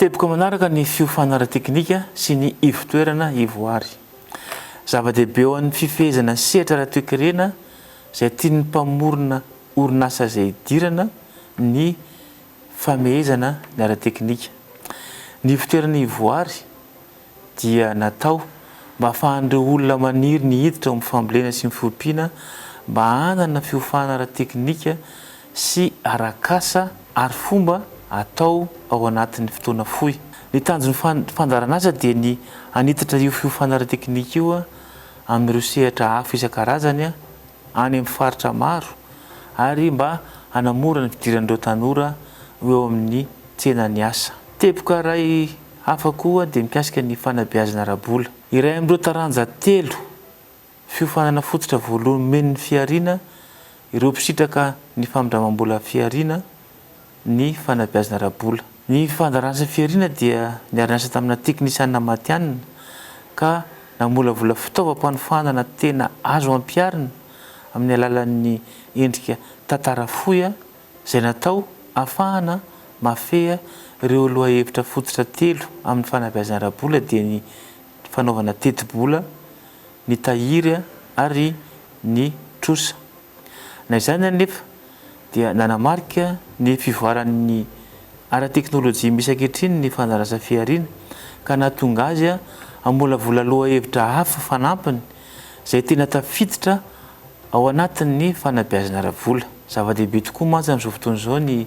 Teboka manaraka ny fiofanana ara-teknika sy ny ivotoerana ivoary. Zava-dehibe eo amin'ny fifehezana sehatra ara-toekarena izay tian'ny mpamorona orinasa izay idirana ny famehezana ny ara-teknika. Ny ivotoerana ivoary dia natao mba ahafahan'ireo olona maniry ny hiditra ao amin'ny fambolena sy ny fiompiana mba hanana fiofana ara-teknika sy arak'asa ary fomba atao ao anatin'ny fotoana fohy. Ny tanjon'ny fandarana asa dia ny hanitatra io fiofana ara-teknika io amin'ireo sehatra hafa isan-karazany any amin'ny faritra maro ary mba hanamora ny fidiran'ireo tanora eo amin'ny tsenan'ny asa. Teboka iray hafa koa dia mikasika ny fanabeazana ara-bola. Iray amin'ireo taranja telo fiofanana fototra voalohany men'ny fiariana ireo mpisitraka ny famindramam-bola fiariana ny fanabeazana ara-bola. Ny fandaranana fiariana dia niara-niasa tamina teknisianina matianina ka namolavola fitaovam-panofanana tena azo ampiarina amin'ny alalan'ny endrika tantara fohy izay natao ahafahana mafeha ireo lohahevitra fototra telo amin'ny fanabeazana ara-bola dia ny fanaovana teti-bola, ny tahiry ary ny trosa. Na izany anefa dia nanamarika ny fivoaran'ny ara-teknôlôjia misy ankehitriny ny fandaranana fiariana ka nahatonga azy hamolavola lohahevitra hafa fanampiny izay tena tafiditra ao anatin'ny fanabeazana ara-bola. Zava-dehibe tokoa mantsy amin'izao fotoana izao ny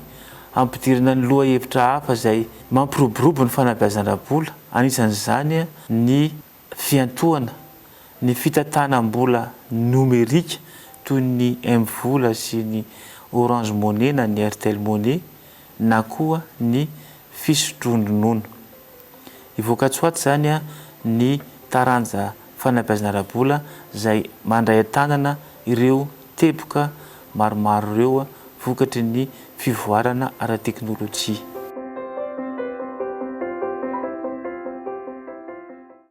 ampidirana ny lohahevitra hafa izay mampiroborobo ny fanabeazana ara-bola. Anisan'izany ny fiantohana, ny fitantanam-bola nomerika toy ny M-vola sy ny Orange Money na ny Airtel Money na koa ny fisondronono. Ivoaka tsoaty izany ny taranja fanabeazana ara-bola izay mandray an-tanana ireo teboka maromaro ireo vokatry ny fivoarana ara-teknôlôjia.